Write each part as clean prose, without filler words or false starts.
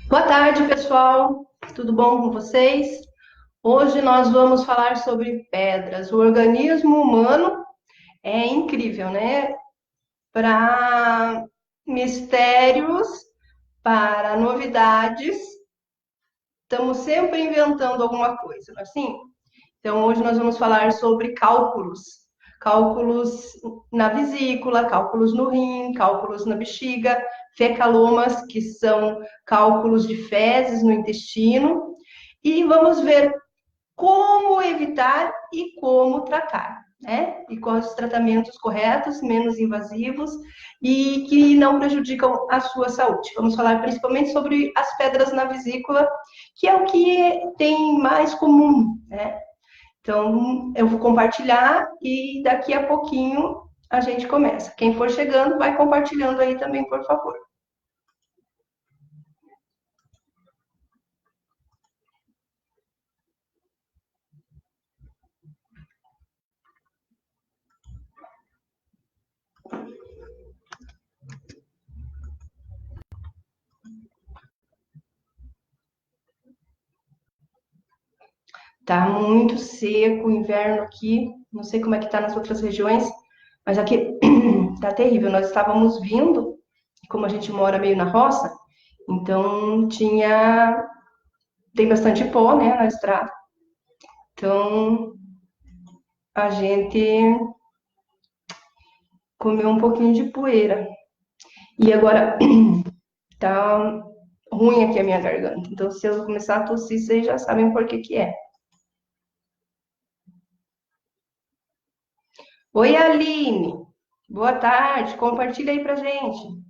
Boa tarde, pessoal. Tudo bom com vocês? Hoje nós vamos falar sobre pedras. O organismo humano é incrível, né? Para mistérios, para novidades, estamos sempre inventando alguma coisa, não é assim? Então, hoje nós vamos falar sobre cálculos. Cálculos na vesícula, cálculos no rim, cálculos na bexiga, fecalomas, que são cálculos de fezes no intestino, e vamos ver como evitar e como tratar, né? E quais os tratamentos corretos, menos invasivos e que não prejudicam a sua saúde. Vamos falar principalmente sobre as pedras na vesícula, que é o que tem mais comum, né? Então, eu vou compartilhar e daqui a pouquinho a gente começa. Quem for chegando, vai compartilhando aí também, por favor. Tá muito seco o inverno aqui. Não sei como é que tá nas outras regiões, mas aqui tá terrível. Nós estávamos vindo, e como a gente mora meio na roça, então tem bastante pó, né, na estrada. Então a gente comeu um pouquinho de poeira. E agora tá ruim aqui a minha garganta. Então se eu começar a tossir, vocês já sabem por que que é. Oi, Aline. Boa tarde. Compartilha aí pra gente.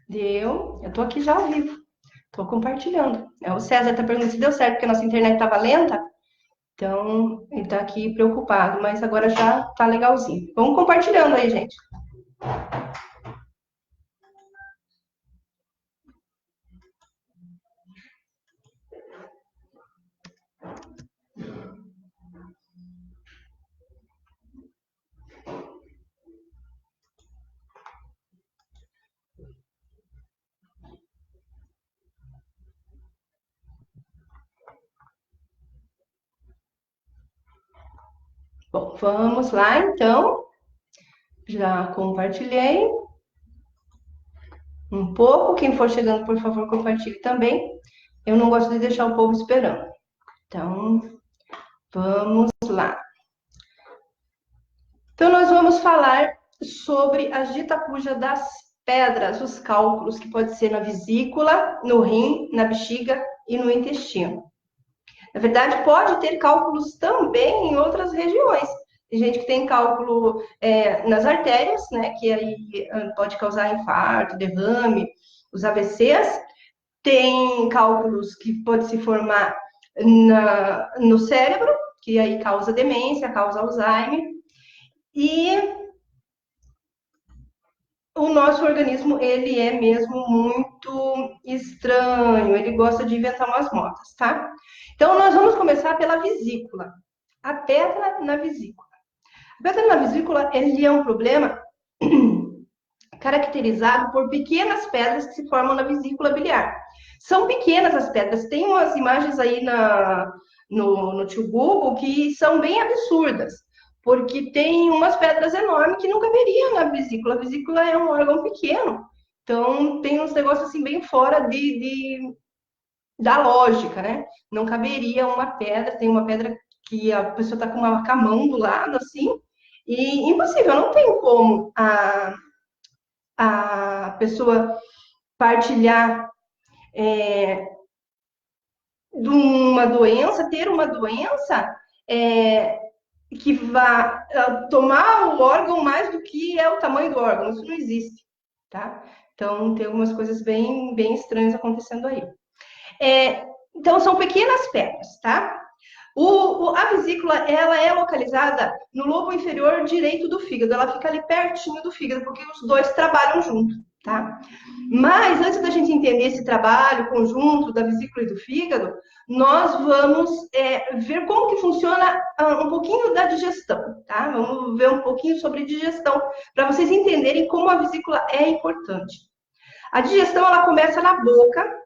Deu. Eu tô aqui já ao vivo. Tô compartilhando. O César tá perguntando se deu certo, porque a nossa internet tava lenta. Então, ele tá aqui preocupado, mas agora já tá legalzinho. Vamos compartilhando aí, gente. Bom, vamos lá, então. Já compartilhei um pouco. Quem for chegando, por favor, compartilhe também. Eu não gosto de deixar o povo esperando. Então, vamos lá. Então, nós vamos falar sobre a ditacuja das pedras, os cálculos, que pode ser na vesícula, no rim, na bexiga e no intestino. Na verdade, pode ter cálculos também em outras regiões. Tem gente que tem cálculo nas artérias, né, que aí pode causar infarto, derrame, os AVCs. Tem cálculos que pode se formar no cérebro, que aí causa demência, causa Alzheimer. E o nosso organismo, ele é mesmo muito estranho, ele gosta de inventar umas modas, tá? Então, nós vamos começar pela vesícula. A pedra na vesícula. A pedra na vesícula, ele é um problema caracterizado por pequenas pedras que se formam na vesícula biliar. São pequenas as pedras, tem umas imagens aí no tio Google que são bem absurdas, porque tem umas pedras enormes que não caberiam na vesícula. A vesícula é um órgão pequeno, então tem uns negócios assim bem fora da lógica, né? Não caberia uma pedra, tem uma pedra que a pessoa está com uma camão do lado, assim, e impossível, não tem como a pessoa partilhar de uma doença, ter uma doença que vá tomar o órgão mais do que é o tamanho do órgão. Isso não existe, tá? Então, tem algumas coisas bem, bem estranhas acontecendo aí. Então, são pequenas pedras, tá? A vesícula, ela é localizada no lobo inferior direito do fígado. Ela fica ali pertinho do fígado, porque os dois trabalham junto, tá? Mas, antes da gente entender esse trabalho conjunto da vesícula e do fígado, nós vamos ver como que funciona um pouquinho da digestão, tá? Vamos ver um pouquinho sobre digestão, para vocês entenderem como a vesícula é importante. A digestão, ela começa na boca,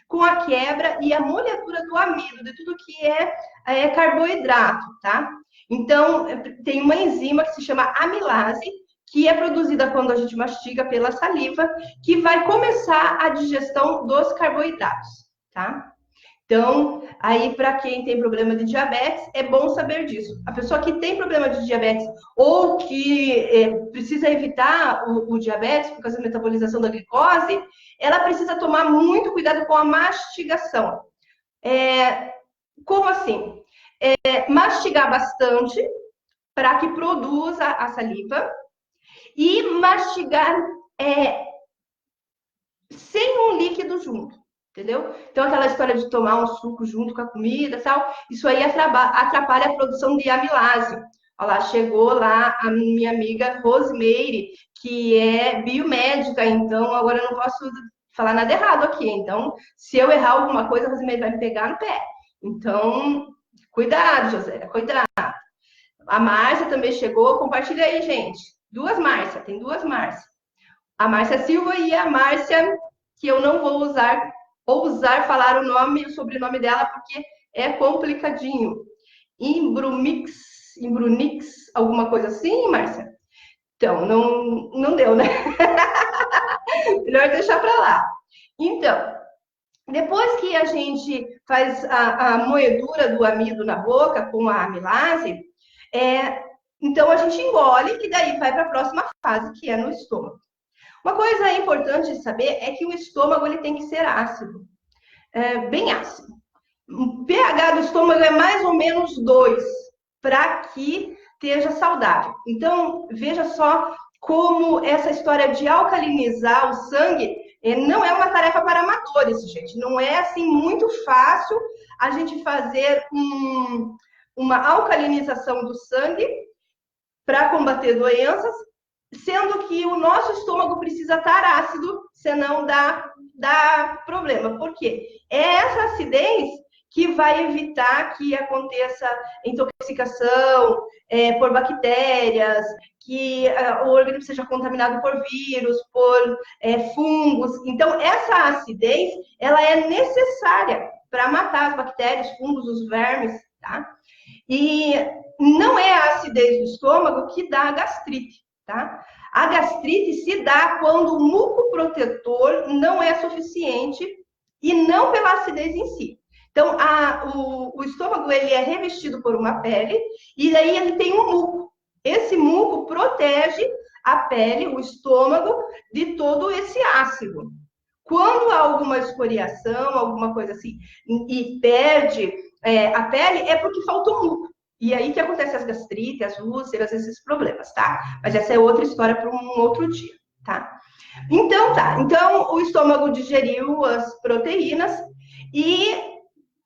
com a quebra e a moletura do amido, de tudo que é carboidrato, tá? Então, tem uma enzima que se chama amilase, que é produzida quando a gente mastiga pela saliva, que vai começar a digestão dos carboidratos, tá? Então, aí para quem tem problema de diabetes, é bom saber disso. A pessoa que tem problema de diabetes ou que precisa evitar o diabetes por causa da metabolização da glicose, ela precisa tomar muito cuidado com a mastigação. Como assim? Mastigar bastante para que produza a saliva e mastigar sem um líquido junto. Entendeu? Então, aquela história de tomar um suco junto com a comida e tal, isso aí atrapalha a produção de amilase. Olha lá, chegou lá a minha amiga Rosemary, que é biomédica, então agora eu não posso falar nada errado aqui. Então, se eu errar alguma coisa, a Rosemary vai me pegar no pé. Então, cuidado, José, cuidado. A Márcia também chegou, compartilha aí, gente. Duas Márcia, tem duas Márcia. A Márcia Silva e a Márcia, que eu não vou ousar falar o sobrenome dela, porque é complicadinho. Imbrunix, alguma coisa assim, Márcia? Então, não deu, né? Melhor deixar para lá. Então, depois que a gente faz a moedura do amido na boca com a amilase, então a gente engole e daí vai para a próxima fase, que é no estômago. Uma coisa importante de saber é que o estômago ele tem que ser ácido, bem ácido. O pH do estômago é mais ou menos 2, para que esteja saudável. Então, veja só como essa história de alcalinizar o sangue não é uma tarefa para amadores, gente. Não é assim muito fácil a gente fazer uma alcalinização do sangue para combater doenças, sendo que o nosso estômago precisa estar ácido, senão dá problema. Por quê? É essa acidez que vai evitar que aconteça intoxicação por bactérias, que o organismo seja contaminado por vírus, por fungos. Então, essa acidez, ela é necessária para matar as bactérias, fungos, os vermes, tá? E não é a acidez do estômago que dá a gastrite, tá? A gastrite se dá quando o muco protetor não é suficiente e não pela acidez em si. Então, o estômago ele é revestido por uma pele e daí ele tem um muco. Esse muco protege a pele, o estômago, de todo esse ácido. Quando há alguma escoriação, alguma coisa assim, e perde a pele, é porque faltou muco. E aí que acontece as gastrites, as úlceras, esses problemas, tá? Mas essa é outra história para um outro dia, tá? Então, tá. Então, o estômago digeriu as proteínas e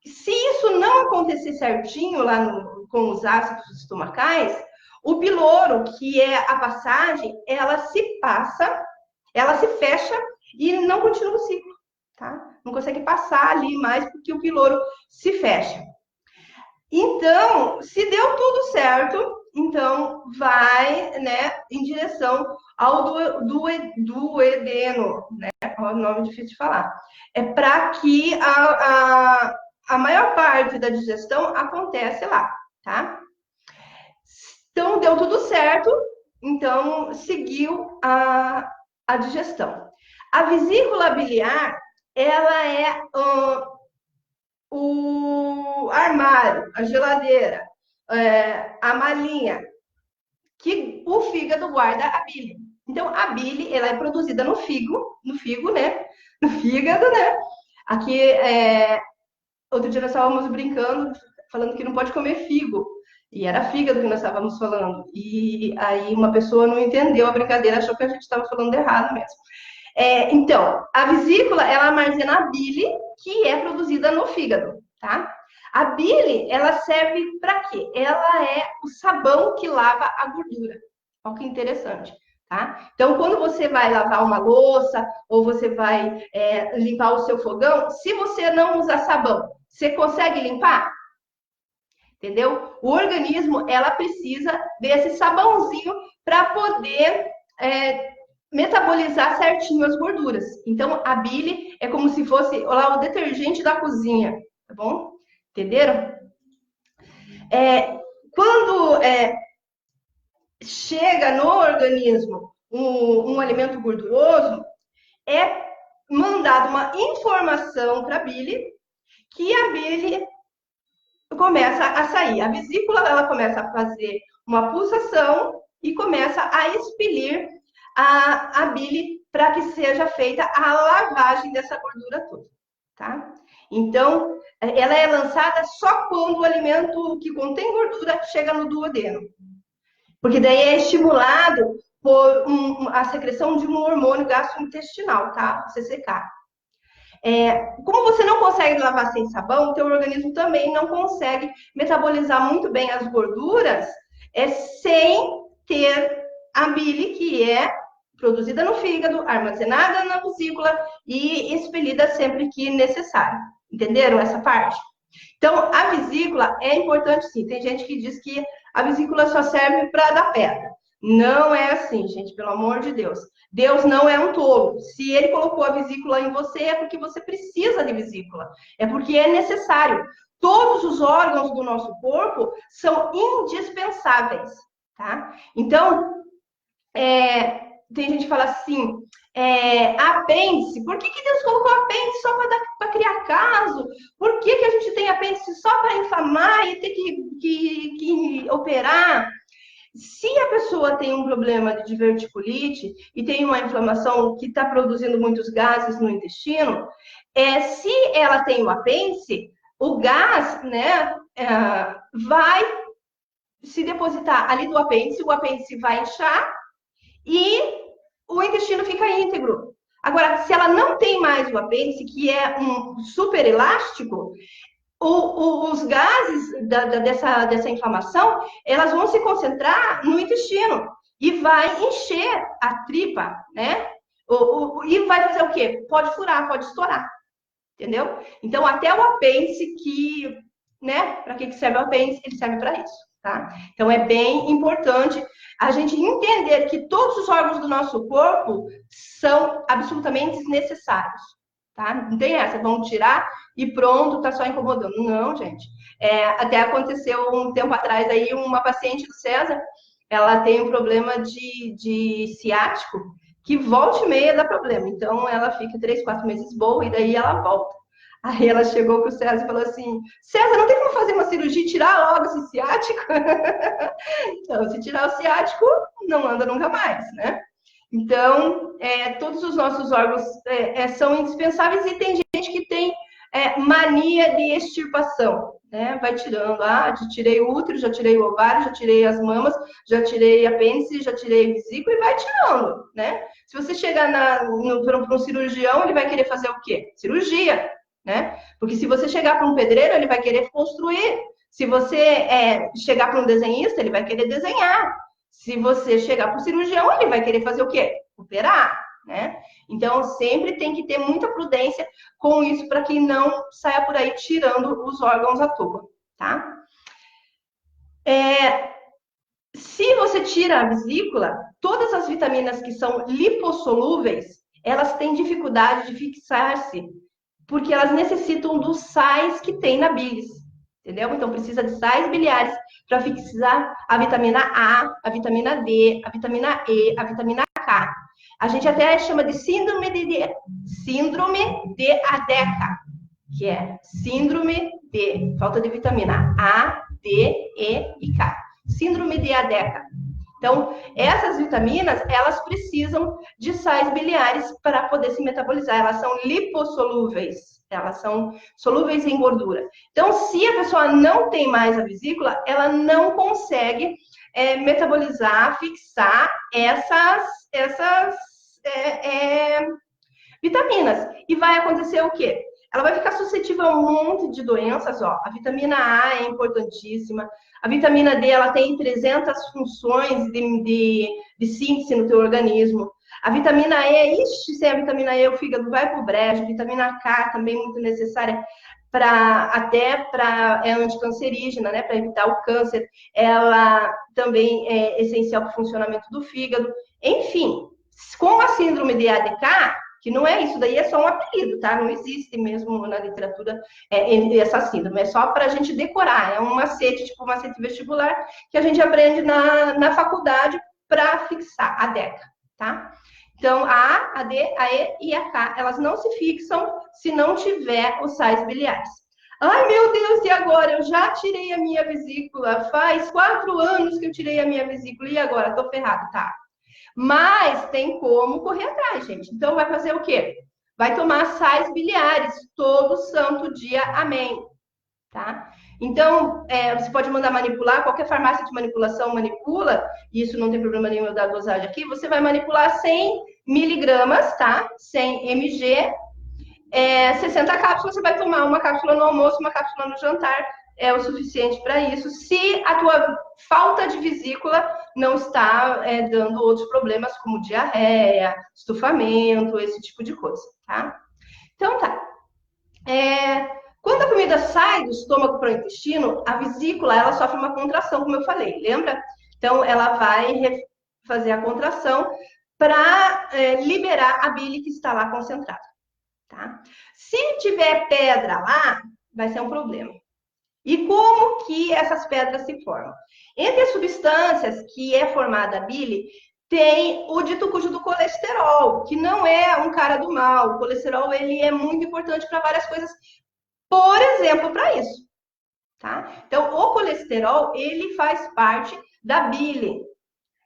se isso não acontecer certinho lá com os ácidos estomacais, o piloro, que é a passagem, ela se passa, ela se fecha e não continua o ciclo, tá? Não consegue passar ali mais porque o piloro se fecha. Então, se deu tudo certo, então vai, né, em direção ao duodeno, né? É um nome difícil de falar. É para que a maior parte da digestão acontece lá, tá? Então, deu tudo certo, então seguiu a digestão. A vesícula biliar, ela é o armário, a geladeira, a malinha, que o fígado guarda a bile. Então, a bile, ela é produzida no figo, né? no fígado, né? Aqui, outro dia nós estávamos brincando, falando que não pode comer figo. E era fígado que nós estávamos falando. E aí uma pessoa não entendeu a brincadeira, achou que a gente estava falando errado mesmo. Então, a vesícula, ela armazena a bile que é produzida no fígado, tá? A bile, ela serve para quê? Ela é o sabão que lava a gordura. Olha que interessante, tá? Então, quando você vai lavar uma louça ou você vai limpar o seu fogão, se você não usar sabão, você consegue limpar? Entendeu? O organismo, ela precisa desse sabãozinho para poder metabolizar certinho as gorduras. Então, a bile é como se fosse lá, o detergente da cozinha, tá bom? Entenderam? Quando chega no organismo um alimento gorduroso, é mandada uma informação para a bile, que a bile começa a sair. A vesícula, ela começa a fazer uma pulsação e começa a expelir a bile para que seja feita a lavagem dessa gordura toda, tá? Então, ela é lançada só quando o alimento que contém gordura chega no duodeno. Porque daí é estimulado por a secreção de um hormônio gastrointestinal, tá? O CCK. Como você não consegue lavar sem sabão, o teu organismo também não consegue metabolizar muito bem as gorduras sem ter a bile, que é produzida no fígado, armazenada na vesícula e expelida sempre que necessário. Entenderam essa parte? Então, a vesícula é importante sim. Tem gente que diz que a vesícula só serve para dar pedra. Não é assim, gente, pelo amor de Deus. Deus não é um tolo. Se ele colocou a vesícula em você, é porque você precisa de vesícula. É porque é necessário. Todos os órgãos do nosso corpo são indispensáveis, tá? Então, tem gente que fala assim, apêndice, por que Deus colocou apêndice só para criar caso? Por que a gente tem apêndice só para inflamar e ter que operar? Se a pessoa tem um problema de diverticulite e tem uma inflamação que está produzindo muitos gases no intestino, se ela tem o apêndice, o gás, né, vai se depositar ali do apêndice, o apêndice vai inchar e o intestino fica íntegro. Agora, se ela não tem mais o apêndice, que é um super elástico, os gases dessa inflamação, elas vão se concentrar no intestino e vai encher a tripa, né? E vai fazer o quê? Pode furar, pode estourar, entendeu? Então, até o apêndice né? Para que serve o apêndice? Ele serve para isso, tá? Então, é bem importante a gente entender que todos os órgãos do nosso corpo são absolutamente necessários, tá? Não tem essa, vamos tirar e pronto, tá só incomodando. Não, gente. Até aconteceu um tempo atrás aí, uma paciente do César, ela tem um problema de ciático, que volta e meia dá problema. Então, ela fica 3, 4 meses boa e daí ela volta. Aí ela chegou pro César e falou assim, César, não tem como fazer uma cirurgia e tirar logo esse ciático? Então, se tirar o ciático, não anda nunca mais, né? Então, todos os nossos órgãos são indispensáveis e tem gente que tem mania de extirpação, né? Vai tirando, já tirei o útero, já tirei o ovário, já tirei as mamas, já tirei apêndice, já tirei vesícula e vai tirando, né? Se você chegar para um cirurgião, ele vai querer fazer o quê? Cirurgia, né? Porque se você chegar para um pedreiro, ele vai querer construir. Se você chegar para um desenhista, ele vai querer desenhar. Se você chegar para o cirurgião, ele vai querer fazer o quê? Operar, né? Então, sempre tem que ter muita prudência com isso para que não saia por aí tirando os órgãos à toa, tá? Se você tira a vesícula, todas as vitaminas que são lipossolúveis, elas têm dificuldade de fixar-se, porque elas necessitam dos sais que tem na bilis, entendeu? Então, precisa de sais biliares para fixar a vitamina A, vitamina D, a vitamina E, a vitamina K. A gente até chama de síndrome de ADECA, que é síndrome de falta de vitamina A, D, E e K. Síndrome de ADECA. Então, essas vitaminas, elas precisam de sais biliares para poder se metabolizar. Elas são lipossolúveis, elas são solúveis em gordura. Então, se a pessoa não tem mais a vesícula, ela não consegue metabolizar, fixar essas vitaminas. E vai acontecer o quê? Ela vai ficar suscetível a um monte de doenças, ó. A vitamina A é importantíssima. A vitamina D, ela tem 300 funções de síntese no teu organismo. A vitamina E, sem a vitamina E, o fígado vai pro brejo. A vitamina K também muito necessária é anticancerígena, né, para evitar o câncer. Ela também é essencial para o funcionamento do fígado. Enfim, com a síndrome de ADK, que não é isso daí, é só um apelido, tá? Não existe mesmo na literatura essa síndrome, é só para a gente decorar, é um macete, tipo um macete vestibular, que a gente aprende na faculdade para fixar a DECA, tá? Então, a A, a D, a E e a K, elas não se fixam se não tiver os sais biliares. Ai, meu Deus, e agora? Eu já tirei a minha vesícula, faz 4 anos que eu tirei a minha vesícula, e agora? Tô ferrado, tá? Mas tem como correr atrás, gente. Então, vai fazer o quê? Vai tomar sais biliares todo santo dia, amém. Tá? Então, você pode mandar manipular, qualquer farmácia de manipulação manipula, e isso não tem problema nenhum eu dar dosagem aqui, você vai manipular 100 miligramas, tá? 100 mg, 60 cápsulas, você vai tomar uma cápsula no almoço, uma cápsula no jantar, é o suficiente para isso, se a tua falta de vesícula não está dando outros problemas, como diarreia, estufamento, esse tipo de coisa, tá? Então, tá. Quando a comida sai do estômago para o intestino, a vesícula, ela sofre uma contração, como eu falei, lembra? Então, ela vai fazer a contração para liberar a bile que está lá concentrada, tá? Se tiver pedra lá, vai ser um problema. E como que essas pedras se formam? Entre as substâncias que é formada a bile, tem o dito cujo do colesterol, que não é um cara do mal. O colesterol, ele é muito importante para várias coisas, por exemplo, para isso, tá? Então, o colesterol, ele faz parte da bile,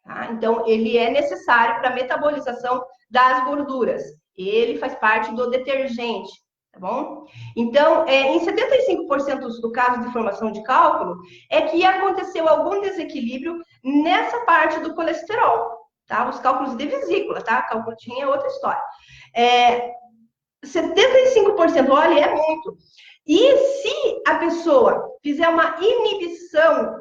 tá? Então, ele é necessário para a metabolização das gorduras. Ele faz parte do detergente, tá bom? Então, em 75% do caso de formação de cálculo, é que aconteceu algum desequilíbrio nessa parte do colesterol, tá? Os cálculos de vesícula, tá? Cálculo tinha outra história. 75%, olha, é muito. E se a pessoa fizer uma inibição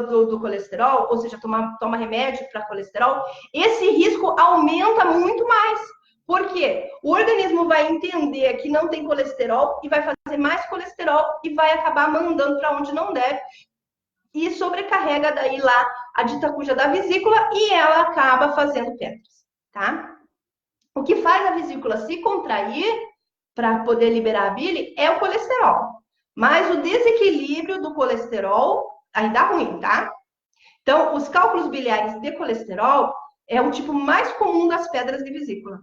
do colesterol, ou seja, toma remédio para colesterol, esse risco aumenta muito mais. Por quê? O organismo vai entender que não tem colesterol e vai fazer mais colesterol e vai acabar mandando para onde não deve. E sobrecarrega daí lá a dita cuja da vesícula e ela acaba fazendo pedras, tá? O que faz a vesícula se contrair para poder liberar a bile é o colesterol. Mas o desequilíbrio do colesterol aí dá ruim, tá? Então, os cálculos biliares de colesterol é o tipo mais comum das pedras de vesícula.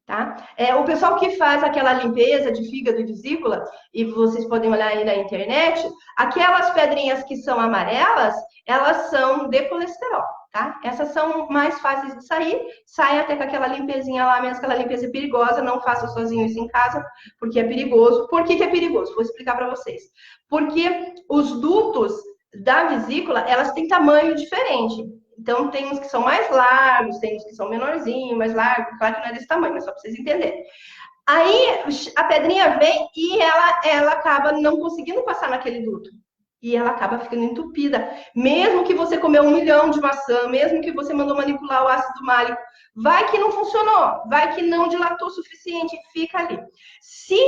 Tá? O pessoal que faz aquela limpeza de fígado e vesícula, e vocês podem olhar aí na internet, aquelas pedrinhas que são amarelas, elas são de colesterol, tá? Essas são mais fáceis de sair, sai até com aquela limpezinha lá, mesmo aquela limpeza é perigosa, não faça sozinho isso em casa, porque é perigoso. Por que é perigoso? Vou explicar para vocês. Porque os dutos da vesícula, elas têm tamanho diferente. Então, tem uns que são mais largos, tem uns que são menorzinhos, mais largos. Claro que não é desse tamanho, mas só para vocês entenderem. Aí, a pedrinha vem e ela acaba não conseguindo passar naquele duto. E ela acaba ficando entupida. Mesmo que você comeu 1 milhão de maçã, mesmo que você mandou manipular o ácido málico, vai que não funcionou, vai que não dilatou o suficiente, fica ali. Se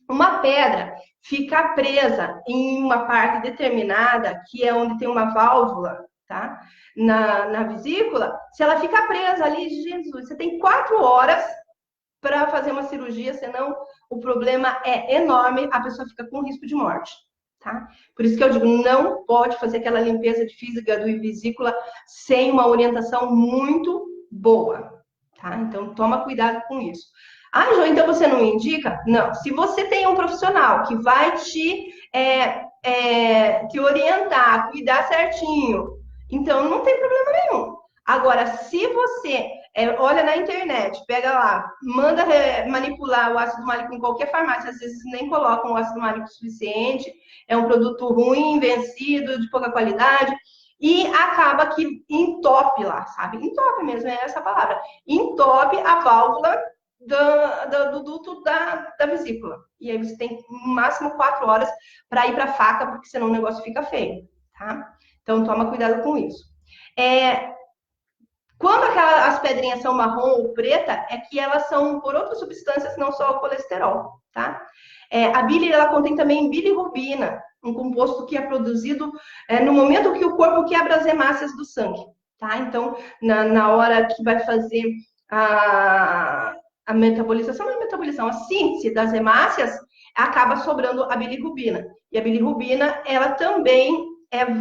uma pedra ficar presa em uma parte determinada, que é onde tem uma válvula, tá? Na vesícula, se ela ficar presa ali, Jesus, você tem 4 horas para fazer uma cirurgia, senão o problema é enorme, a pessoa fica com risco de morte, tá? Por isso que eu digo, não pode fazer aquela limpeza de fígado e vesícula sem uma orientação muito boa, tá? Então, toma cuidado com isso. Jo, então você não indica? Não. Se você tem um profissional que vai te te orientar, cuidar certinho, então não tem problema nenhum. Agora, se você olha na internet, pega lá, manda manipular o ácido málico em qualquer farmácia, às vezes nem colocam o ácido málico suficiente, é um produto ruim, vencido, de pouca qualidade, e acaba que entope lá, sabe? Entope mesmo, é essa a palavra. Entope a válvula do duto da vesícula. E aí você tem no máximo 4 horas para ir para a faca, porque senão o negócio fica feio, tá? Então toma cuidado com isso. Quando as pedrinhas são marrom ou preta, é que elas são por outras substâncias, não só o colesterol, tá? A bile, ela contém também bilirrubina, um composto que é produzido no momento que o corpo quebra as hemácias do sangue, tá? Então, na hora que vai fazer a metabolização, a síntese das hemácias, acaba sobrando a bilirrubina. E a bilirrubina, ela também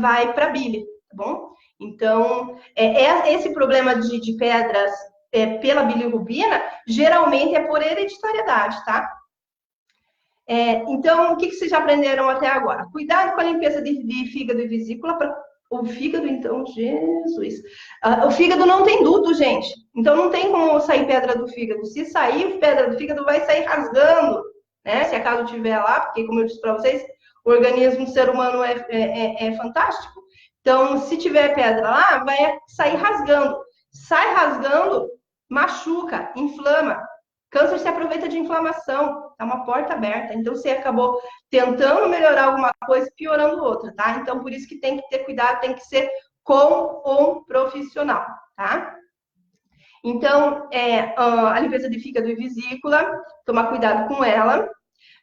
vai para a bile, tá bom? Então, esse problema de pedras pela bilirrubina, geralmente é por hereditariedade, tá? Então, o que vocês já aprenderam até agora? Cuidado com a limpeza de fígado e vesícula. O fígado, então, Jesus. O fígado não tem duto, gente. Então, não tem como sair pedra do fígado. Se sair pedra do fígado, vai sair rasgando, né? Se acaso tiver lá, porque, como eu disse para vocês, o organismo do ser humano é fantástico. Então, se tiver pedra lá, vai sair rasgando. Sai rasgando, machuca, inflama. Câncer se aproveita de inflamação, é uma porta aberta. Então, você acabou tentando melhorar alguma coisa, piorando outra, tá? Então, por isso que tem que ter cuidado, tem que ser com um profissional, tá? Então, a limpeza de fígado e vesícula, tomar cuidado com ela.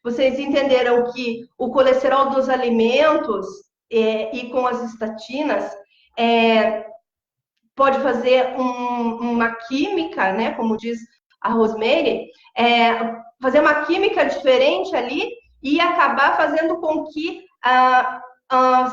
Vocês entenderam que o colesterol dos alimentos e com as estatinas pode fazer uma química, né? Como diz a Rosemary, fazer uma química diferente ali e acabar fazendo com que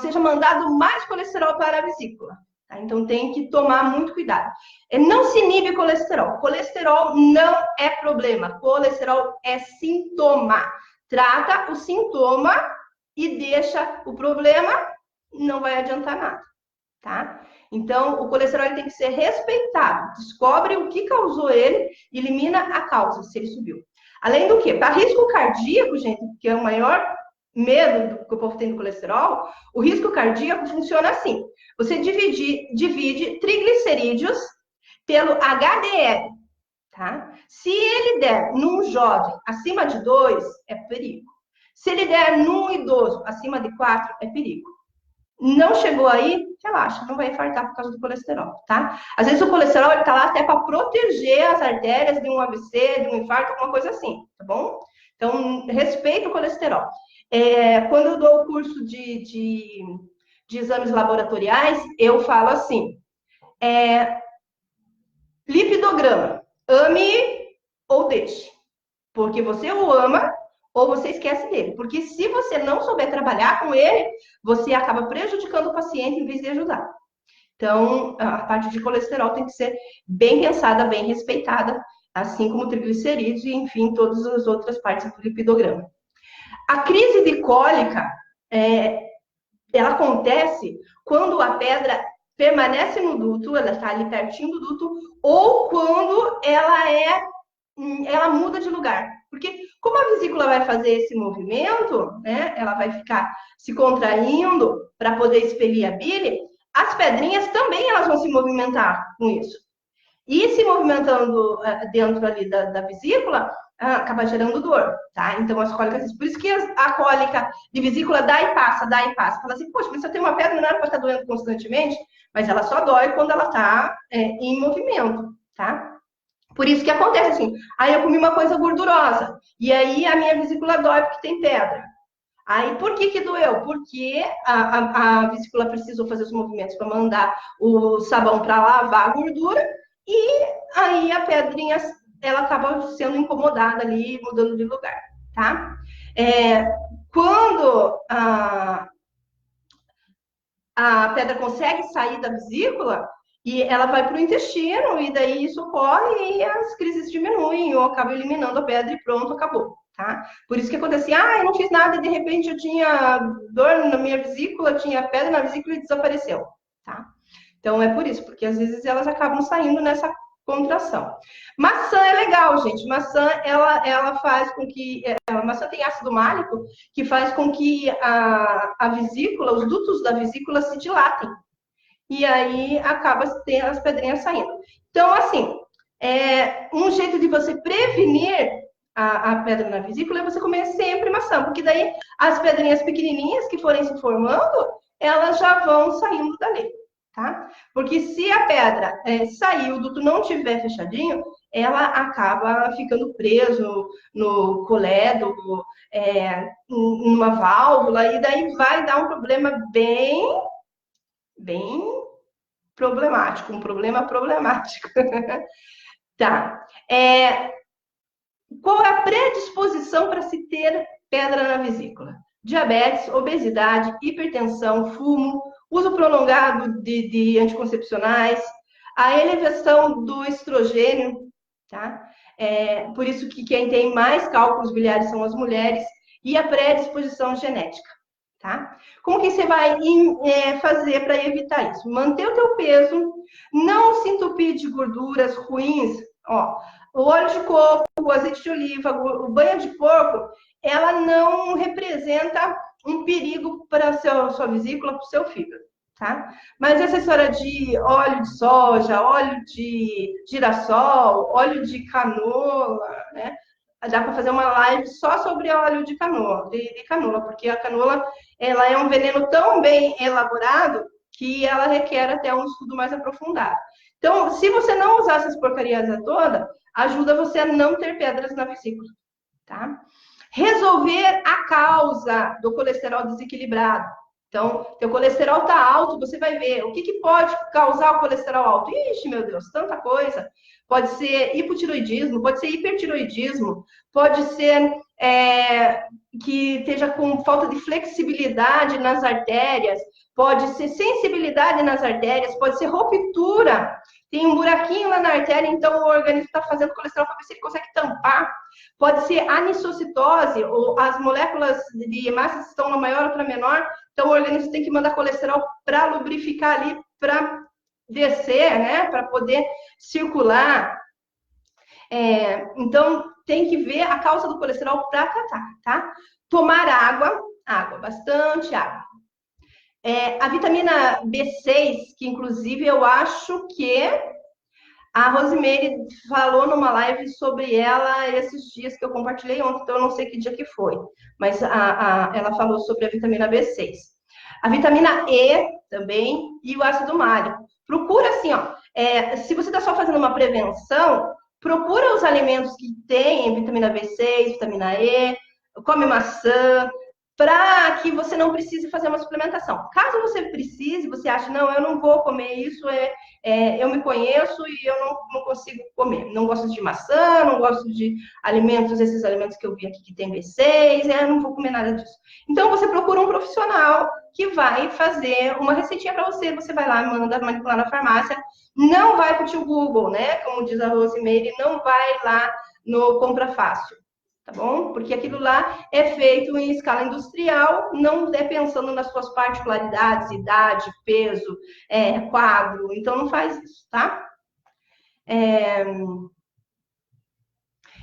seja mandado mais colesterol para a vesícula. Tá? Então tem que tomar muito cuidado. Não se inibe colesterol. Colesterol não é problema. Colesterol é sintoma. Trata o sintoma e deixa o problema, não vai adiantar nada, tá? Então, o colesterol tem que ser respeitado. Descobre o que causou ele, elimina a causa, se ele subiu. Além do que, para risco cardíaco, gente, que é o maior medo que o povo tem do colesterol, o risco cardíaco funciona assim. Você divide triglicerídeos pelo HDL, tá? Se ele der num jovem acima de 2, é perigo. Se ele der num idoso acima de 4, é perigo. Não chegou aí, relaxa, não vai infartar por causa do colesterol, tá? Às vezes o colesterol está lá até para proteger as artérias de um AVC, de um infarto, alguma coisa assim, tá bom? Então, respeita o colesterol. Quando eu dou o curso de exames laboratoriais, eu falo assim, lipidograma, ame ou deixe, porque você o ama ou você esquece dele. Porque se você não souber trabalhar com ele, você acaba prejudicando o paciente em vez de ajudar. Então, a parte de colesterol tem que ser bem pensada, bem respeitada, assim como triglicerídeos e, enfim, todas as outras partes do lipidograma. A crise de cólica, ela acontece quando a pedra permanece no duto, ela está ali pertinho do duto, ou quando ela muda de lugar. Porque como a vesícula vai fazer esse movimento, né, ela vai ficar se contraindo para poder expelir a bile, as pedrinhas também elas vão se movimentar com isso. E se movimentando dentro ali da vesícula, acaba gerando dor, tá? Então, as cólicas, por isso que a cólica de vesícula dá e passa, dá e passa. Fala assim, poxa, mas se eu tenho uma pedra, não era para estar doendo constantemente, mas ela só dói quando ela está em movimento, tá? Por isso que acontece assim, aí eu comi uma coisa gordurosa, e aí a minha vesícula dói porque tem pedra. Aí, por que doeu? Porque a vesícula precisou fazer os movimentos para mandar o sabão para lavar a gordura, e aí a pedrinha, ela acaba sendo incomodada ali, mudando de lugar, tá? Quando a pedra consegue sair da vesícula, e ela vai para o intestino, e daí isso ocorre e as crises diminuem, ou acaba eliminando a pedra e pronto, acabou. tá? Por isso que acontecia, eu não fiz nada e de repente eu tinha dor na minha vesícula, tinha pedra na vesícula e desapareceu, tá? Então é por isso, porque às vezes elas acabam saindo nessa contração. Maçã é legal, gente. Maçã, ela faz com que... A maçã tem ácido málico que faz com que a vesícula, os dutos da vesícula se dilatem. E aí acaba tendo as pedrinhas saindo. Então, assim, um jeito de você prevenir a pedra na vesícula é você comer sempre maçã, porque daí as pedrinhas pequenininhas que forem se formando, elas já vão saindo dali, tá? Porque se a pedra sair, o duto não tiver fechadinho, ela acaba ficando preso no colédoco, em uma válvula, e daí vai dar um problema bem problemático, um problema problemático. Tá. Qual é a predisposição para se ter pedra na vesícula? Diabetes, obesidade, hipertensão, fumo, uso prolongado de anticoncepcionais, a elevação do estrogênio, tá? Por isso que quem tem mais cálculos biliares são as mulheres, e a predisposição genética, tá? Como que você vai fazer para evitar isso? Manter o teu peso, não se entupir de gorduras ruins, ó, o óleo de coco, o azeite de oliva, o banho de porco, ela não representa um perigo para a sua vesícula, para o seu fígado, tá? Mas essa história de óleo de soja, óleo de girassol, óleo de canola, né? Dá para fazer uma live só sobre óleo de canola, de canola, porque a canola ela é um veneno tão bem elaborado que ela requer até um estudo mais aprofundado. Então, se você não usar essas porcarias toda, ajuda você a não ter pedras na vesícula, tá? Resolver a causa do colesterol desequilibrado. Então, teu colesterol tá alto, você vai ver o que pode causar o colesterol alto. Ixi, meu Deus, tanta coisa. Pode ser hipotiroidismo, pode ser hipertiroidismo, pode ser que esteja com falta de flexibilidade nas artérias, pode ser sensibilidade nas artérias, pode ser ruptura. Tem um buraquinho lá na artéria, então o organismo está fazendo colesterol para ver se ele consegue tampar. Pode ser anisocitose, ou as moléculas de massa estão na maior ou na menor, então o organismo tem que mandar colesterol para lubrificar ali, para descer, né, para poder circular. Então, tem que ver a causa do colesterol para tratar, tá? Tomar água, bastante água. A vitamina B6, que inclusive eu acho que a Rosemary falou numa live sobre ela esses dias que eu compartilhei ontem, então eu não sei que dia que foi, mas ela falou sobre a vitamina B6. A vitamina E também e o ácido málico. Procura assim, ó, se você está só fazendo uma prevenção, procura os alimentos que têm vitamina B6, vitamina E, come maçã, para que você não precise fazer uma suplementação. Caso você precise, você acha, não, eu não vou comer isso, eu me conheço e eu não consigo comer. Não gosto de maçã, não gosto de alimentos, esses alimentos que eu vi aqui que tem B6, eu não vou comer nada disso. Então, você procura um profissional que vai fazer uma receitinha para você, você vai lá, manda manipular na farmácia, não vai para o tio Google, né? Como diz a Rosemary, não vai lá no Compra Fácil. Tá bom? Porque aquilo lá é feito em escala industrial, não é pensando nas suas particularidades, idade, peso, quadro. Então, não faz isso, tá?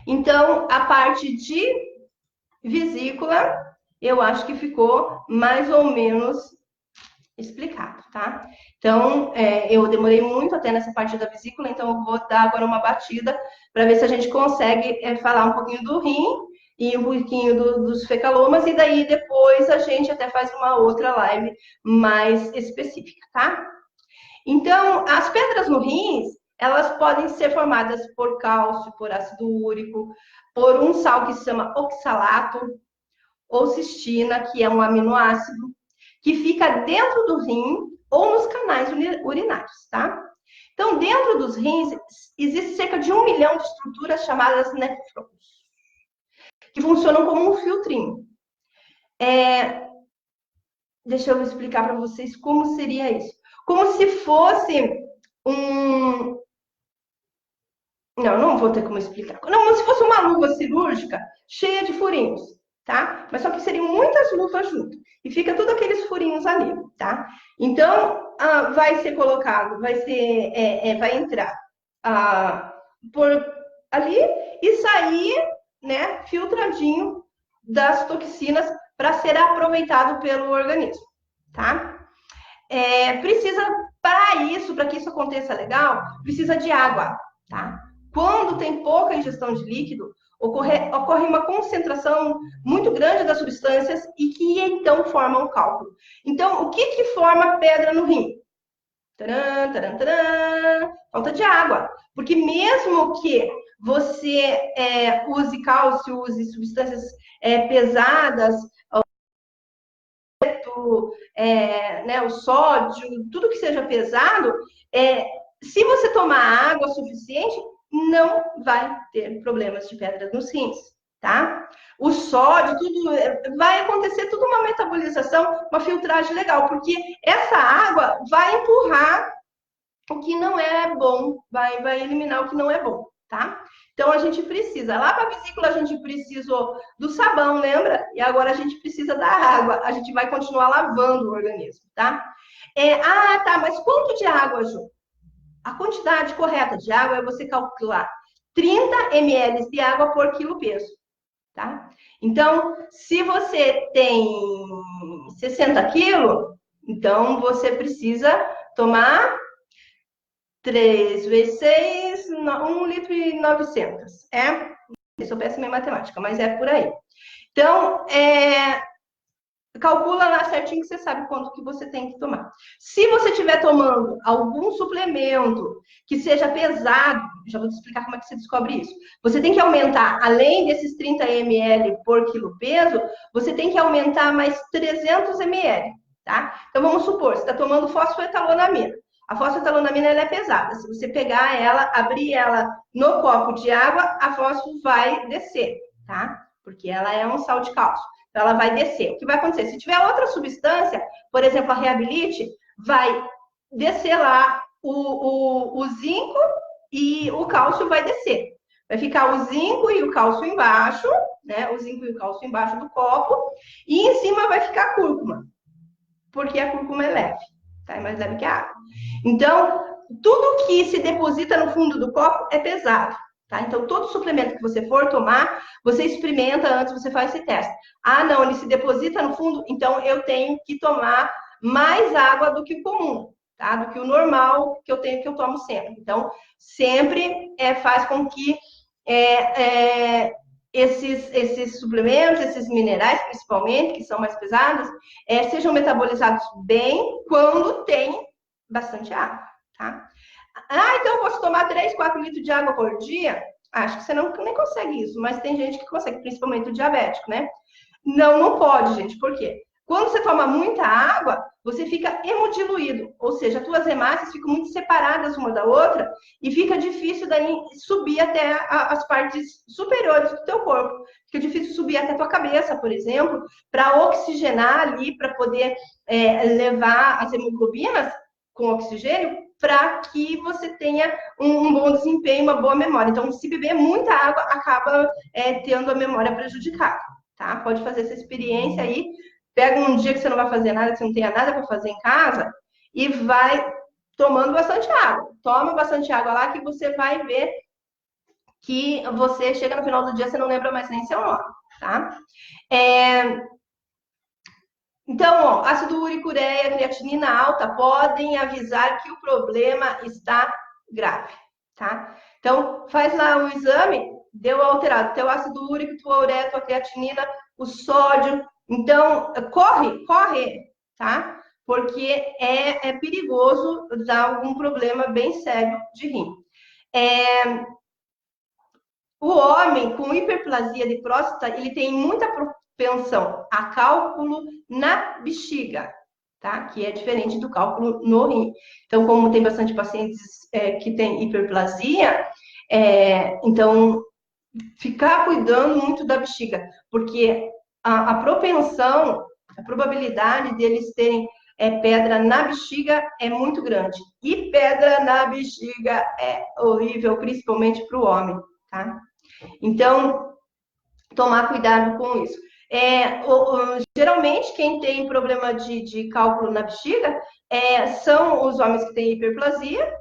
Então, a parte de vesícula, eu acho que ficou mais ou menos explicado, tá? Então, eu demorei muito até nessa parte da vesícula, então eu vou dar agora uma batida para ver se a gente consegue falar um pouquinho do rim e um pouquinho dos fecalomas, e daí depois a gente até faz uma outra live mais específica, tá? Então, as pedras no rins, elas podem ser formadas por cálcio, por ácido úrico, por um sal que se chama oxalato, ou cistina, que é um aminoácido, que fica dentro do rim ou nos canais urinários, tá? Então, dentro dos rins, existe cerca de 1 milhão de estruturas chamadas nefrons, que funcionam como um filtrinho. Deixa eu explicar para vocês como seria isso. Como se fosse Não, não vou ter como explicar. Não, como se fosse uma luva cirúrgica cheia de furinhos, tá? Mas só que seriam muitas luvas junto. E fica tudo aqueles furinhos ali, tá? Então, vai ser colocado, vai entrar por ali e sair, né, filtradinho das toxinas para ser aproveitado pelo organismo, tá? Para isso, para que isso aconteça legal, precisa de água, tá? Quando tem pouca ingestão de líquido, ocorre uma concentração muito grande das substâncias e que então formam cálculo. Então, o que forma pedra no rim? Taran, taran, taran, falta de água. Porque mesmo que você use cálcio, use substâncias pesadas, né, o sódio, tudo que seja pesado, se você tomar água suficiente, não vai ter problemas de pedras nos rins, tá? O sódio, tudo vai acontecer tudo uma metabolização, uma filtragem legal, porque essa água vai empurrar o que não é bom, vai eliminar o que não é bom, tá? Então a gente precisa, lá para a vesícula a gente precisou do sabão, lembra? E agora a gente precisa da água, a gente vai continuar lavando o organismo, tá? Tá, mas quanto de água, Ju? A quantidade correta de água é você calcular 30 ml de água por quilo peso, tá? Então, se você tem 60 quilos, então você precisa tomar 3 vezes 6, 1 litro e 900. Eu sou péssima em matemática, mas é por aí. Então, calcula lá certinho que você sabe quanto que você tem que tomar. Se você estiver tomando algum suplemento que seja pesado, já vou te explicar como é que você descobre isso. Você tem que aumentar, além desses 30 ml por quilo peso, você tem que aumentar mais 300 ml, tá? Então, vamos supor, você está tomando fosfoetalonamina. A fosfoetalonamina ela é pesada. Se você pegar ela, abrir ela no copo de água, a fósforo vai descer, tá? Porque ela é um sal de cálcio. Então, ela vai descer. O que vai acontecer? Se tiver outra substância, por exemplo, a reabilite, vai descer lá o zinco e o cálcio vai descer. Vai ficar o zinco e o cálcio embaixo, né? O zinco e o cálcio embaixo do copo. E em cima vai ficar a cúrcuma, porque a cúrcuma é leve, tá? É mais leve que a água. Então, tudo que se deposita no fundo do copo é pesado. Tá? Então, todo suplemento que você for tomar, você experimenta antes, você faz esse teste. Não, ele se deposita no fundo, então eu tenho que tomar mais água do que o comum, tá? Do que o normal que eu tomo sempre. Então, sempre faz com que esses suplementos, esses minerais, principalmente, que são mais pesados, sejam metabolizados bem quando tem bastante água, tá? Então eu posso tomar 3, 4 litros de água por dia? Acho que você nem consegue isso, mas tem gente que consegue, principalmente o diabético, né? Não pode, gente, por quê? Quando você toma muita água, você fica hemodiluído, ou seja, as tuas hemácias ficam muito separadas uma da outra e fica difícil daí subir até as partes superiores do teu corpo. Fica difícil subir até a tua cabeça, por exemplo, para oxigenar ali, para poder levar as hemoglobinas com oxigênio para que você tenha um bom desempenho, uma boa memória. Então, se beber muita água, acaba tendo a memória prejudicada, tá? Pode fazer essa experiência aí. Pega um dia que você não vai fazer nada, que você não tenha nada para fazer em casa e vai tomando bastante água. Toma bastante água lá que você vai ver que você chega no final do dia, você não lembra mais nem seu nome, tá? Então, ácido úrico, ureia, creatinina alta podem avisar que o problema está grave, tá? Então, faz lá o exame, deu alterado, teu ácido úrico, tua ureia, tua creatinina, o sódio. Então, corre, tá? Porque é perigoso dar algum problema bem sério de rim. O homem com hiperplasia de próstata, ele tem muita propensão a cálculo na bexiga, tá? Que é diferente do cálculo no rim. Então, como tem bastante pacientes que têm hiperplasia, então ficar cuidando muito da bexiga, porque a propensão, a probabilidade deles terem pedra na bexiga é muito grande. E pedra na bexiga é horrível, principalmente para o homem, tá? Então, tomar cuidado com isso. Geralmente, quem tem problema de cálculo na bexiga são os homens que têm hiperplasia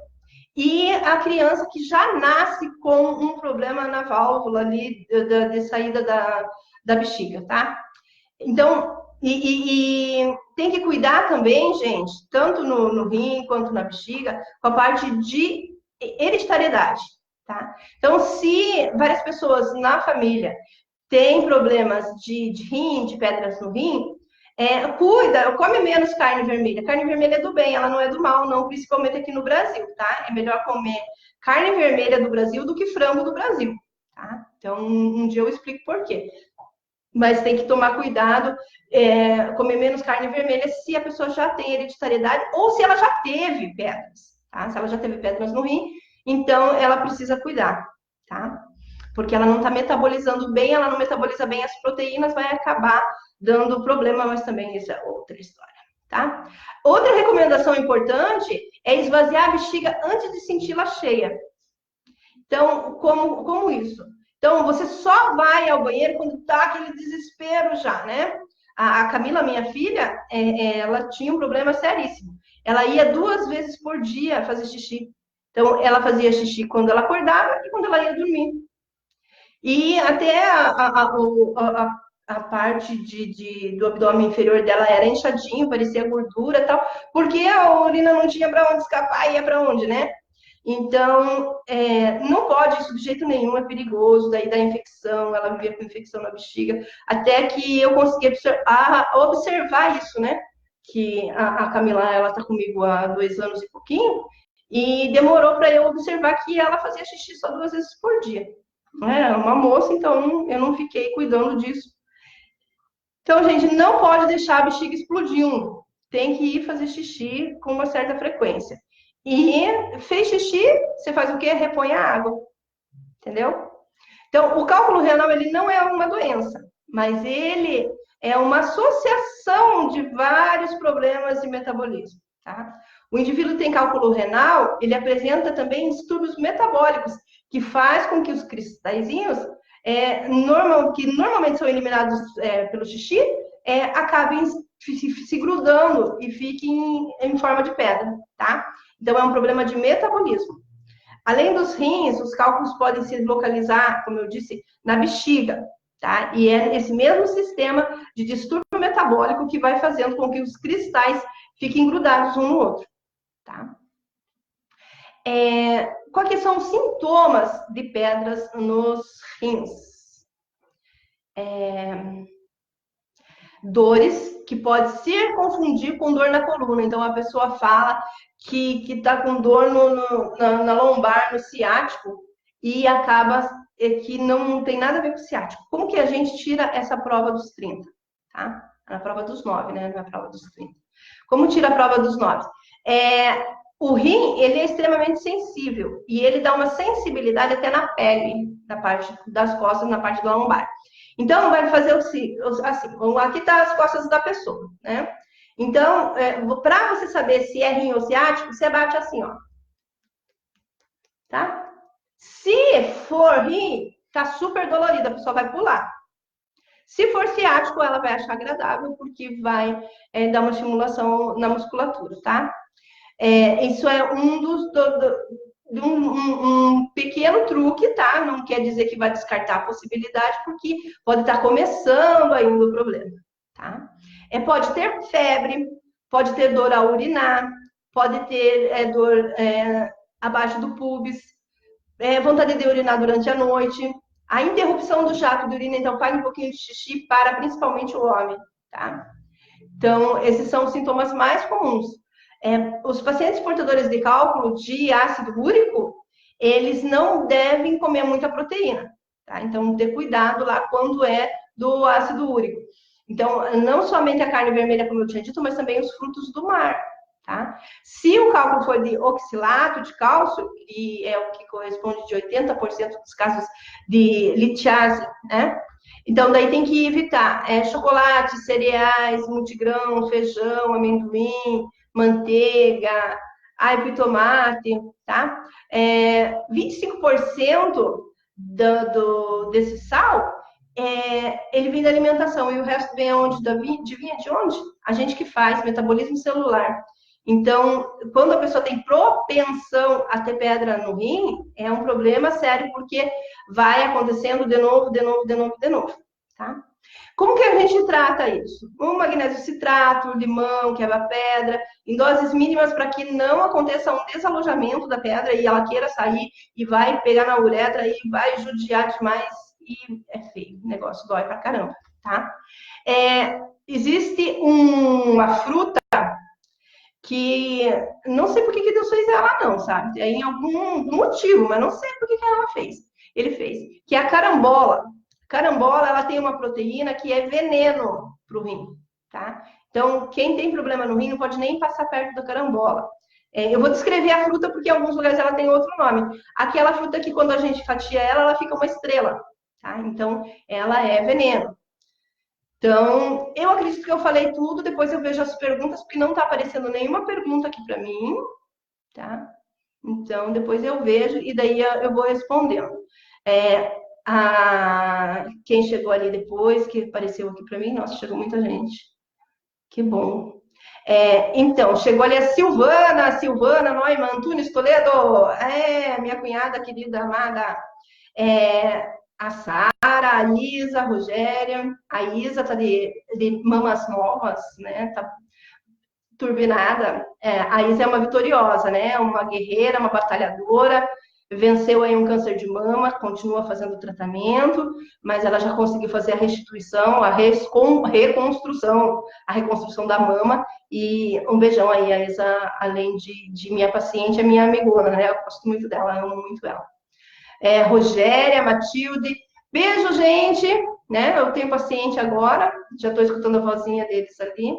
e a criança que já nasce com um problema na válvula ali de saída da bexiga, tá? Então, tem que cuidar também, gente, tanto no rim quanto na bexiga, com a parte de hereditariedade, tá? Então, se várias pessoas na família têm problemas de rim, de pedras no rim, cuida, come menos carne vermelha. Carne vermelha é do bem, ela não é do mal, não, principalmente aqui no Brasil, tá? É melhor comer carne vermelha do Brasil do que frango do Brasil, tá? Então, um dia eu explico por quê. Mas tem que tomar cuidado, comer menos carne vermelha se a pessoa já tem hereditariedade ou se ela já teve pedras, tá? Se ela já teve pedras no rim, então ela precisa cuidar, tá? Porque ela não está metabolizando bem, ela não metaboliza bem as proteínas, vai acabar dando problema, mas também isso é outra história, tá? Outra recomendação importante é esvaziar a bexiga antes de senti-la cheia. Então, como isso? Então, você só vai ao banheiro quando tá aquele desespero já, né? A Camila, minha filha, ela tinha um problema seríssimo. Ela ia 2 vezes por dia fazer xixi. Então, ela fazia xixi quando ela acordava e quando ela ia dormir. E até a parte do abdômen inferior dela era inchadinho, parecia gordura e tal, porque a urina não tinha para onde escapar, ia para onde, né? Então, não pode isso de jeito nenhum, é perigoso, daí dá infecção, ela vivia com infecção na bexiga, até que eu consegui observar isso, né? Que a Camila, ela tá comigo há 2 anos e pouquinho, e demorou para eu observar que ela fazia xixi só 2 vezes por dia. É uma moça, então eu não fiquei cuidando disso. Então, gente, não pode deixar a bexiga explodindo. Tem que ir fazer xixi com uma certa frequência. E fez xixi, você faz o quê? Repõe a água. Entendeu? Então, o cálculo renal, ele não é uma doença, mas ele é uma associação de vários problemas de metabolismo, tá? O indivíduo tem cálculo renal, ele apresenta também distúrbios metabólicos, que faz com que os cristalzinhos, que normalmente são eliminados pelo xixi, acabem se grudando e fiquem em forma de pedra, tá? Então, é um problema de metabolismo. Além dos rins, os cálculos podem se localizar, como eu disse, na bexiga, tá? E é esse mesmo sistema de distúrbio metabólico que vai fazendo com que os cristais fiquem grudados um no outro, tá? Quais são os sintomas de pedras nos rins? Dores que pode se confundir com dor na coluna. Então, a pessoa fala que está com dor na lombar, no ciático, e acaba que não tem nada a ver com o ciático. Como que a gente tira essa prova dos 30? Tá? Na prova dos 9, né? Não é a prova dos 30. Como tira a prova dos 9? O rim, ele é extremamente sensível e ele dá uma sensibilidade até na pele, na parte das costas, na parte da lombar. Então, vai fazer assim, aqui tá as costas da pessoa, né? Então, para você saber se é rim ou ciático, você bate assim, ó. Tá? Se for rim, tá super dolorida, a pessoa vai pular. Se for ciático, ela vai achar agradável, porque vai dar uma estimulação na musculatura, tá? Isso é um pequeno truque, tá? Não quer dizer que vai descartar a possibilidade, porque pode estar começando ainda o problema, tá? Pode ter febre, pode ter dor ao urinar, pode ter dor abaixo do pubis, vontade de urinar durante a noite, a interrupção do jato de urina, então faz um pouquinho de xixi para principalmente o homem, tá? Então, esses são os sintomas mais comuns. Os pacientes portadores de cálculo de ácido úrico, eles não devem comer muita proteína, tá? Então, ter cuidado lá quando é do ácido úrico. Então, não somente a carne vermelha, como eu tinha dito, mas também os frutos do mar, tá? Se o cálculo for de oxilato de cálcio, e é o que corresponde de 80% dos casos de litiase, né? Então, daí tem que evitar chocolate, cereais, multigrão, feijão, amendoim, manteiga, aipo e tomate, tá? 25% desse sal, ele vem da alimentação e o resto vem aonde? Adivinha de onde? A gente que faz, metabolismo celular. Então, quando a pessoa tem propensão a ter pedra no rim, é um problema sério, porque vai acontecendo de novo, de novo, de novo, de novo, tá? Como que a gente trata isso? O magnésio citrato, o limão, quebra-pedra, em doses mínimas para que não aconteça um desalojamento da pedra e ela queira sair e vai pegar na uretra e vai judiar demais e é feio, o negócio dói pra caramba, tá? Existe uma fruta que não sei por que Deus fez ela não, sabe? Em algum motivo, mas não sei por que ela fez. Ele fez, que é a carambola. Carambola, ela tem uma proteína que é veneno para o rim, tá? Então, quem tem problema no rim não pode nem passar perto da carambola. Eu vou descrever a fruta porque em alguns lugares ela tem outro nome. Aquela fruta que quando a gente fatia ela fica uma estrela, tá? Então, ela é veneno. Então, eu acredito que eu falei tudo, depois eu vejo as perguntas, porque não está aparecendo nenhuma pergunta aqui para mim, tá? Então, depois eu vejo e daí eu vou respondendo. Quem chegou ali depois, que apareceu aqui para mim, nossa, chegou muita gente. Que bom. Então, chegou ali a Silvana Neumann, Antunes Toledo, minha cunhada querida, amada. A Sara, a Isa, a Rogéria, a Isa tá de mamas novas, né? Tá turbinada. A Isa é uma vitoriosa, né? Uma guerreira, uma batalhadora. Venceu aí um câncer de mama, continua fazendo tratamento, mas ela já conseguiu fazer a restituição, a reconstrução da mama. E um beijão aí, a Isa, além de minha paciente, é minha amigona, né? Eu gosto muito dela, amo muito ela. Rogéria, Matilde. Beijo, gente. Né? Eu tenho paciente agora, já estou escutando a vozinha deles ali.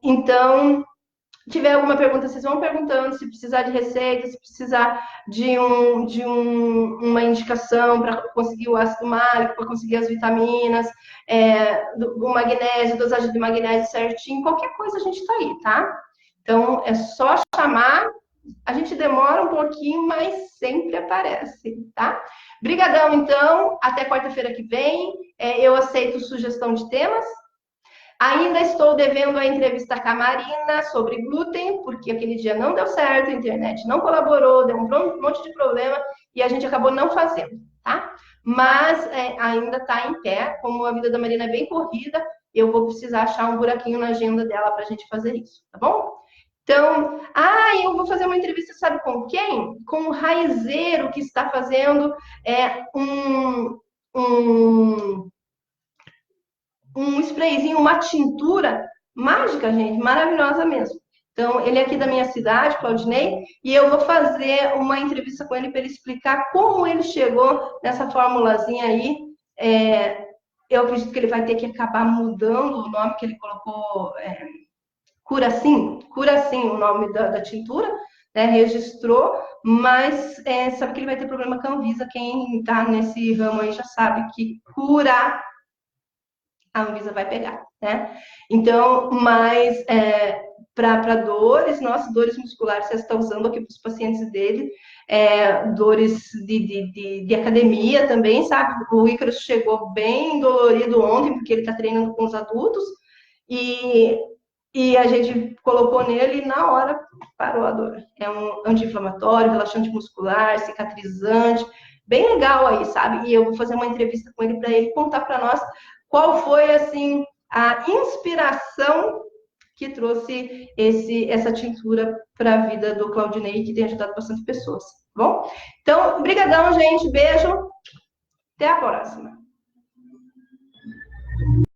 Então, se tiver alguma pergunta, vocês vão perguntando. Se precisar de receita, se precisar de uma indicação para conseguir o ácido málico, para conseguir as vitaminas, o magnésio, dosagem de magnésio certinho, qualquer coisa a gente está aí, tá? Então, é só chamar. A gente demora um pouquinho, mas sempre aparece, tá? Brigadão, então. Até quarta-feira que vem. Eu aceito sugestão de temas. Ainda estou devendo a entrevista com a Marina sobre glúten, porque aquele dia não deu certo, a internet não colaborou, deu um monte de problema e a gente acabou não fazendo, tá? Mas ainda está em pé, como a vida da Marina é bem corrida, eu vou precisar achar um buraquinho na agenda dela para a gente fazer isso, tá bom? Então, eu vou fazer uma entrevista, sabe com quem? Com o Raizeiro, que está fazendo um sprayzinho, uma tintura mágica, gente, maravilhosa mesmo. Então, ele é aqui da minha cidade, Claudinei, e eu vou fazer uma entrevista com ele para ele explicar como ele chegou nessa formulazinha aí. Eu acredito que ele vai ter que acabar mudando o nome que ele colocou, Curacim o nome da tintura, né, registrou, mas sabe que ele vai ter problema com a Anvisa. Quem está nesse ramo aí já sabe que curar a Anvisa vai pegar, né? Então, mas para dores, dores musculares, você está usando aqui para os pacientes dele, dores de academia também, sabe? O Ícaro chegou bem dolorido ontem, porque ele está treinando com os adultos, e a gente colocou nele e na hora parou a dor. É um anti-inflamatório, relaxante muscular, cicatrizante, bem legal aí, sabe? E eu vou fazer uma entrevista com ele para ele contar para nós qual foi, assim, a inspiração que trouxe essa tintura para a vida do Claudinei, que tem ajudado bastante pessoas, tá bom? Então, brigadão, gente, beijo, até a próxima.